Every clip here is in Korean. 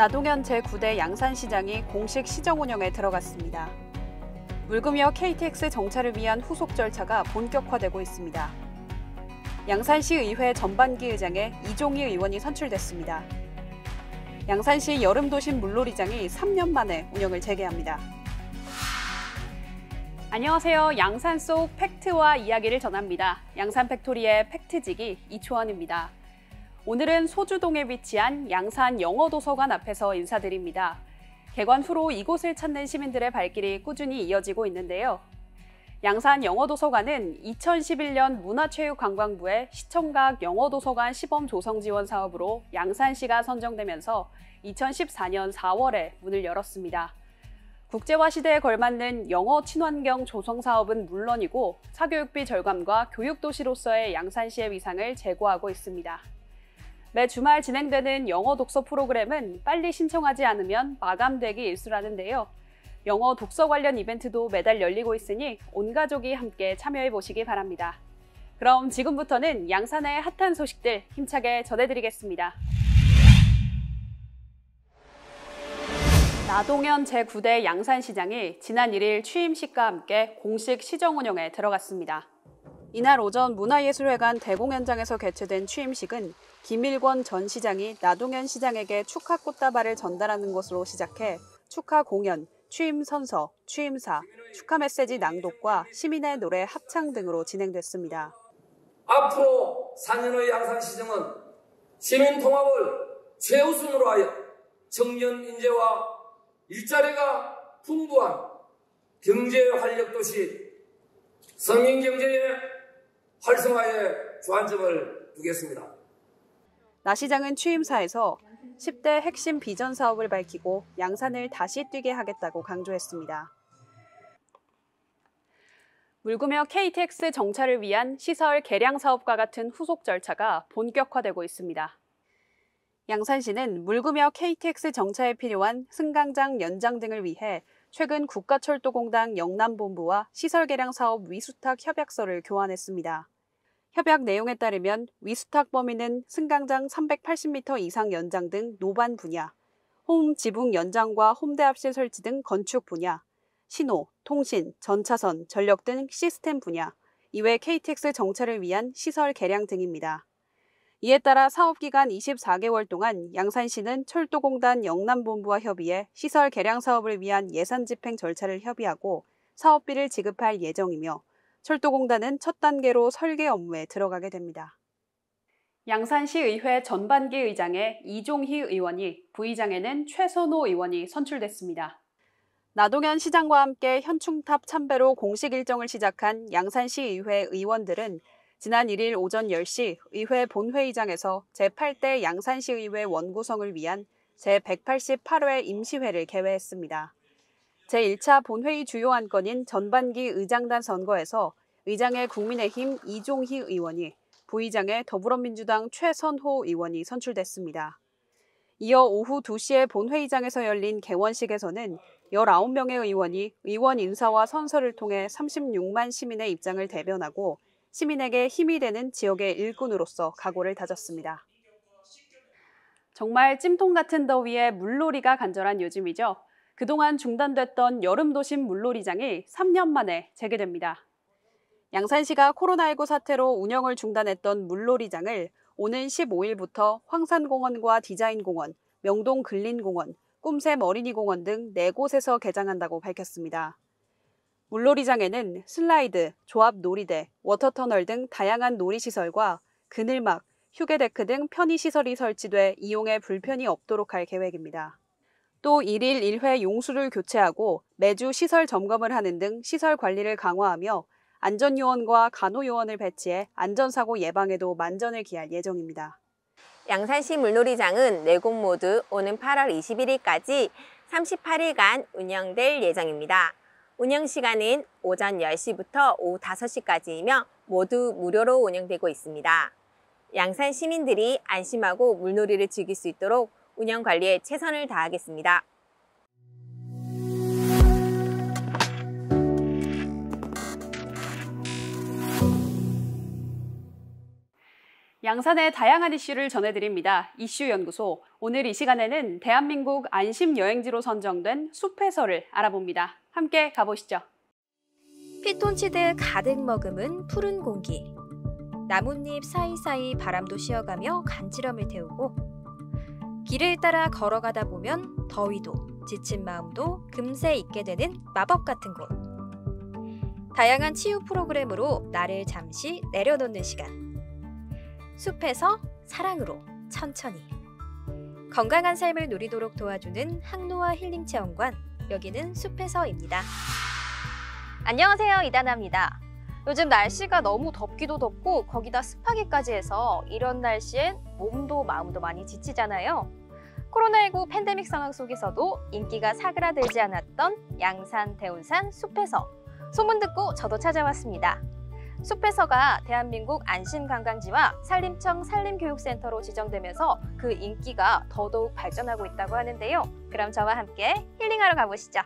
나동현 제9대 양산시장이 공식 시정 운영에 들어갔습니다. 물금역 KTX 정차를 위한 후속 절차가 본격화되고 있습니다. 양산시 의회 전반기 의장에 이종희 의원이 선출됐습니다. 양산시 여름도심 물놀이장이 3년 만에 운영을 재개합니다. 안녕하세요. 양산 속 팩트와 이야기를 전합니다. 양산 팩토리의 팩트지기 이초원입니다. 오늘은 소주동에 위치한 양산 영어도서관 앞에서 인사드립니다. 개관 후로 이곳을 찾는 시민들의 발길이 꾸준히 이어지고 있는데요. 양산 영어도서관은 2011년 문화체육관광부의 시청각 영어도서관 시범 조성 지원 사업으로 양산시가 선정되면서 2014년 4월에 문을 열었습니다. 국제화 시대에 걸맞는 영어 친환경 조성 사업은 물론이고 사교육비 절감과 교육도시로서의 양산시의 위상을 제고하고 있습니다. 매 주말 진행되는 영어 독서 프로그램은 빨리 신청하지 않으면 마감되기 일쑤라는데요. 영어 독서 관련 이벤트도 매달 열리고 있으니 온 가족이 함께 참여해 보시기 바랍니다. 그럼 지금부터는 양산의 핫한 소식들 힘차게 전해드리겠습니다. 나동현 제9대 양산시장이 지난 1일 취임식과 함께 공식 시정 운영에 들어갔습니다. 이날 오전 문화예술회관 대공연장에서 개최된 취임식은 김일권 전 시장이 나동현 시장에게 축하 꽃다발을 전달하는 것으로 시작해 축하 공연, 취임 선서, 취임사, 축하 메시지 낭독과 시민의 노래 합창 등으로 진행됐습니다. 앞으로 4년의 양산시정은 시민 통합을 최우선으로 하여 청년 인재와 일자리가 풍부한 경제 활력 도시 서민 경제의 활성화에 주안점을 두겠습니다. 나 시장은 취임사에서 10대 핵심 비전 사업을 밝히고 양산을 다시 뛰게 하겠다고 강조했습니다. 물금역 KTX 정차를 위한 시설 개량 사업과 같은 후속 절차가 본격화되고 있습니다. 양산시는 물금역 KTX 정차에 필요한 승강장 연장 등을 위해 최근 국가철도공단 영남본부와 시설 개량 사업 위수탁 협약서를 교환했습니다. 협약 내용에 따르면 위수탁 범위는 승강장 380m 이상 연장 등 노반 분야, 홈 지붕 연장과 홈대 앞실 설치 등 건축 분야, 신호, 통신, 전차선, 전력 등 시스템 분야, 이외 KTX 정차를 위한 시설 개량 등입니다. 이에 따라 사업기간 24개월 동안 양산시는 철도공단 영남본부와 협의해 시설 개량 사업을 위한 예산 집행 절차를 협의하고 사업비를 지급할 예정이며 철도공단은 첫 단계로 설계 업무에 들어가게 됩니다. 양산시 의회 전반기 의장에 이종희 의원이, 부의장에는 최선호 의원이 선출됐습니다. 나동현 시장과 함께 현충탑 참배로 공식 일정을 시작한 양산시 의회 의원들은 지난 1일 오전 10시 의회 본회의장에서 제8대 양산시의회 원구성을 위한 제188회 임시회를 개회했습니다. 제1차 본회의 주요 안건인 전반기 의장단 선거에서 의장의 국민의힘 이종희 의원이, 부의장의 더불어민주당 최선호 의원이 선출됐습니다. 이어 오후 2시에 본회의장에서 열린 개원식에서는 19명의 의원이 의원 인사와 선서를 통해 36만 시민의 입장을 대변하고 시민에게 힘이 되는 지역의 일꾼으로서 각오를 다졌습니다. 정말 찜통 같은 더위에 물놀이가 간절한 요즘이죠. 그동안 중단됐던 여름도심 물놀이장이 3년 만에 재개됩니다. 양산시가 코로나19 사태로 운영을 중단했던 물놀이장을 오는 15일부터 황산공원과 디자인공원, 명동근린공원, 꿈샘 어린이공원 등 4곳에서 개장한다고 밝혔습니다. 물놀이장에는 슬라이드, 조합 놀이대, 워터터널 등 다양한 놀이시설과 그늘막, 휴게데크 등 편의시설이 설치돼 이용에 불편이 없도록 할 계획입니다. 또 1일 1회 용수를 교체하고 매주 시설 점검을 하는 등 시설 관리를 강화하며 안전요원과 간호요원을 배치해 안전사고 예방에도 만전을 기할 예정입니다. 양산시 물놀이장은 4곳 모두 오는 8월 21일까지 38일간 운영될 예정입니다. 운영 시간은 오전 10시부터 오후 5시까지이며 모두 무료로 운영되고 있습니다. 양산 시민들이 안심하고 물놀이를 즐길 수 있도록 운영 관리에 최선을 다하겠습니다. 양산의 다양한 이슈를 전해드립니다. 이슈연구소. 오늘 이 시간에는 대한민국 안심 여행지로 선정된 숲해설을 알아봅니다. 함께 가보시죠. 피톤치드 가득 머금은 푸른 공기. 나뭇잎 사이사이 바람도 쉬어가며 간지럼을 태우고, 길을 따라 걸어가다 보면 더위도 지친 마음도 금세 잊게 되는 마법 같은 곳. 다양한 치유 프로그램으로 나를 잠시 내려놓는 시간. 숲에서 사랑으로 천천히. 건강한 삶을 누리도록 도와주는 항노화 힐링 체험관, 여기는 숲에서입니다. 안녕하세요, 이다나입니다. 요즘 날씨가 너무 덥기도 덥고 거기다 습하기까지 해서 이런 날씨엔 몸도 마음도 많이 지치잖아요. 코로나19 팬데믹 상황 속에서도 인기가 사그라들지 않았던 양산 대운산 숲해서. 소문 듣고 저도 찾아왔습니다. 숲해서가 대한민국 안심관광지와 산림청 산림교육센터로 지정되면서 그 인기가 더더욱 발전하고 있다고 하는데요. 그럼 저와 함께 힐링하러 가보시죠.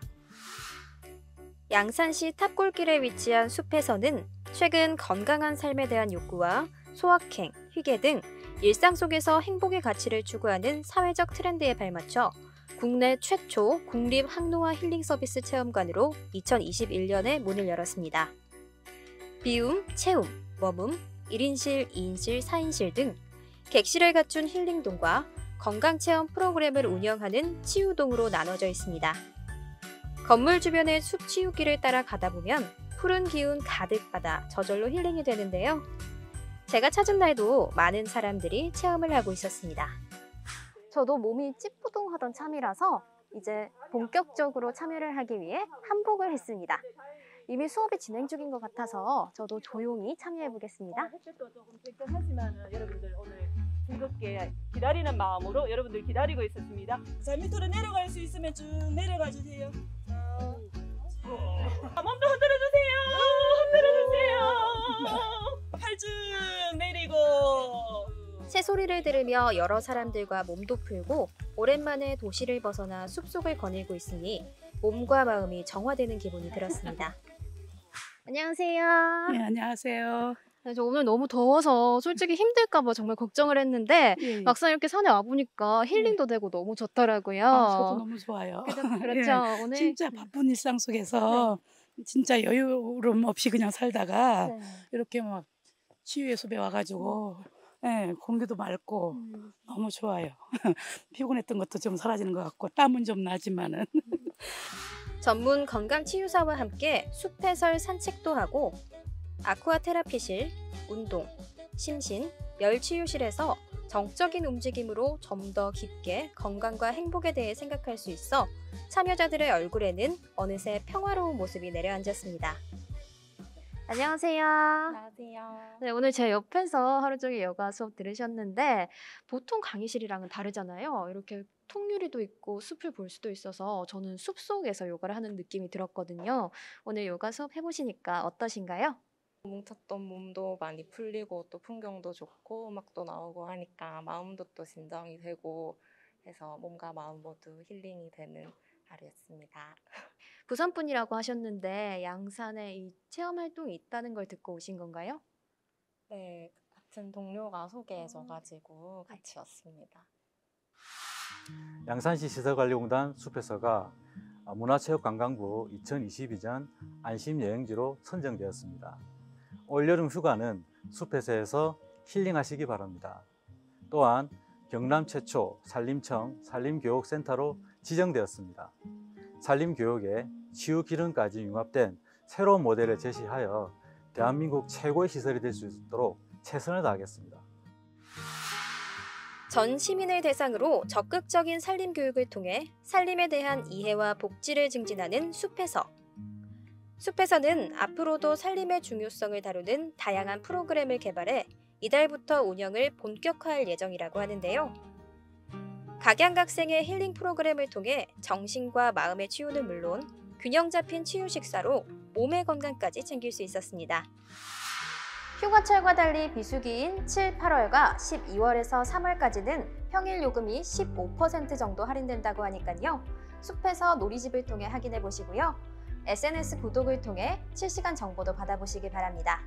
양산시 탑골길에 위치한 숲해서는 최근 건강한 삶에 대한 욕구와 소확행, 희귀 등 일상 속에서 행복의 가치를 추구하는 사회적 트렌드에 발맞춰 국내 최초 국립 항노화 힐링 서비스 체험관으로 2021년에 문을 열었습니다. 비움, 체움, 머문, 1인실, 2인실, 4인실 등 객실을 갖춘 힐링동과 건강체험 프로그램을 운영하는 치유동으로 나눠져 있습니다. 건물 주변의 숲 치유길을 따라 가다 보면 푸른 기운 가득 받아 저절로 힐링이 되는데요. 제가 찾은 날도 많은 사람들이 체험을 하고 있었습니다. 저도 몸이 찌뿌둥하던 참이라서 이제 본격적으로 참여를 하기 위해 한복을 했습니다. 이미 수업이 진행 중인 것 같아서 저도 조용히 참여해 보겠습니다. 햇볕도 조금 쨍쨍하지만 여러분들 오늘 즐겁게 기다리는 마음으로 여러분들 기다리고 있었습니다. 자, 밑으로 내려갈 수 있으면 쭉 내려가 주세요. 몸도 흔들어주세요. 흔들어주세요. 팔 쭉 내리고. 새소리를 들으며 여러 사람들과 몸도 풀고 오랜만에 도시를 벗어나 숲속을 거닐고 있으니 몸과 마음이 정화되는 기분이 들었습니다. 안녕하세요. 네, 안녕하세요. 저 오늘 너무 더워서 솔직히 힘들까봐 정말 걱정을 했는데 예, 예. 막상 이렇게 산에 와보니까 힐링도 되고 너무 좋더라고요. 저도 너무 좋아요. 그렇죠. 예, 오늘 진짜 바쁜 일상 속에서 진짜 여유로움 없이 그냥 살다가 네. 이렇게 막 치유의 숲에 와가지고 예, 공기도 맑고 너무 좋아요. 피곤했던 것도 좀 사라지는 것 같고 땀은 좀 나지만은. 전문 건강치유사와 함께 숲해설 산책도 하고 아쿠아 테라피실, 운동, 심신, 멸치유실에서 정적인 움직임으로 좀 더 깊게 건강과 행복에 대해 생각할 수 있어 참여자들의 얼굴에는 어느새 평화로운 모습이 내려앉았습니다. 안녕하세요. 안녕하세요. 네, 오늘 제 옆에서 하루 종일 요가 수업 들으셨는데 보통 강의실이랑은 다르잖아요. 이렇게 통유리도 있고 숲을 볼 수도 있어서 저는 숲속에서 요가를 하는 느낌이 들었거든요. 오늘 요가 수업 해보시니까 어떠신가요? 뭉쳤던 몸도 많이 풀리고 또 풍경도 좋고 음악도 나오고 하니까 마음도 또 진정이 되고 해서 몸과 마음 모두 힐링이 되는 하루였습니다. 부산분이라고 하셨는데 양산에 이 체험 활동이 있다는 걸 듣고 오신 건가요? 네, 같은 동료가 소개해줘가지고 같이 왔습니다. 양산시 시설관리공단 숲해서가 문화체육관광부 2022년 안심여행지로 선정되었습니다. 올여름 휴가는 숲해서에서 힐링하시기 바랍니다. 또한 경남 최초 산림청 산림교육센터로 지정되었습니다. 산림교육에 치유기능까지 융합된 새로운 모델을 제시하여 대한민국 최고의 시설이 될 수 있도록 최선을 다하겠습니다. 전 시민을 대상으로 적극적인 산림 교육을 통해 산림에 대한 이해와 복지를 증진하는 숲해서. 숲해서는 앞으로도 산림의 중요성을 다루는 다양한 프로그램을 개발해 이달부터 운영을 본격화할 예정이라고 하는데요. 각양각색의 힐링 프로그램을 통해 정신과 마음의 치유는 물론 균형 잡힌 치유 식사로 몸의 건강까지 챙길 수 있었습니다. 휴가철과 달리 비수기인 7, 8월과 12월에서 3월까지는 평일 요금이 15% 정도 할인된다고 하니까요. 숲에서 놀이집을 통해 확인해 보시고요. SNS 구독을 통해 실시간 정보도 받아보시기 바랍니다.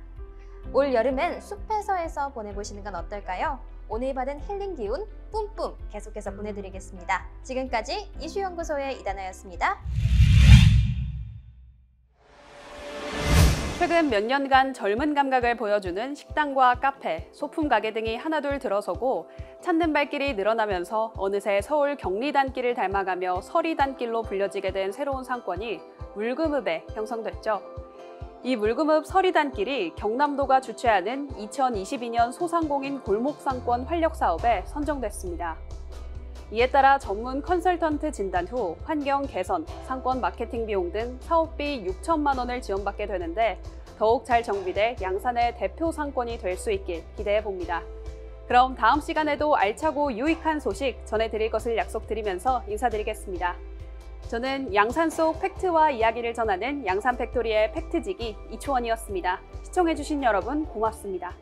올 여름엔 숲에서에서 보내보시는 건 어떨까요? 오늘 받은 힐링 기운 뿜뿜 계속해서 보내드리겠습니다. 지금까지 이슈연구소의 이다나였습니다. 최근 몇 년간 젊은 감각을 보여주는 식당과 카페, 소품 가게 등이 하나둘 들어서고 찾는 발길이 늘어나면서 어느새 서울 경리단길을 닮아가며 서리단길로 불려지게 된 새로운 상권이 물금읍에 형성됐죠. 이 물금읍 서리단길이 경남도가 주최하는 2022년 소상공인 골목상권 활력사업에 선정됐습니다. 이에 따라 전문 컨설턴트 진단 후 환경 개선, 상권 마케팅 비용 등 사업비 6천만 원을 지원받게 되는데 더욱 잘 정비돼 양산의 대표 상권이 될 수 있길 기대해 봅니다. 그럼 다음 시간에도 알차고 유익한 소식 전해드릴 것을 약속드리면서 인사드리겠습니다. 저는 양산 속 팩트와 이야기를 전하는 양산 팩토리의 팩트지기 이초원이었습니다. 시청해주신 여러분 고맙습니다.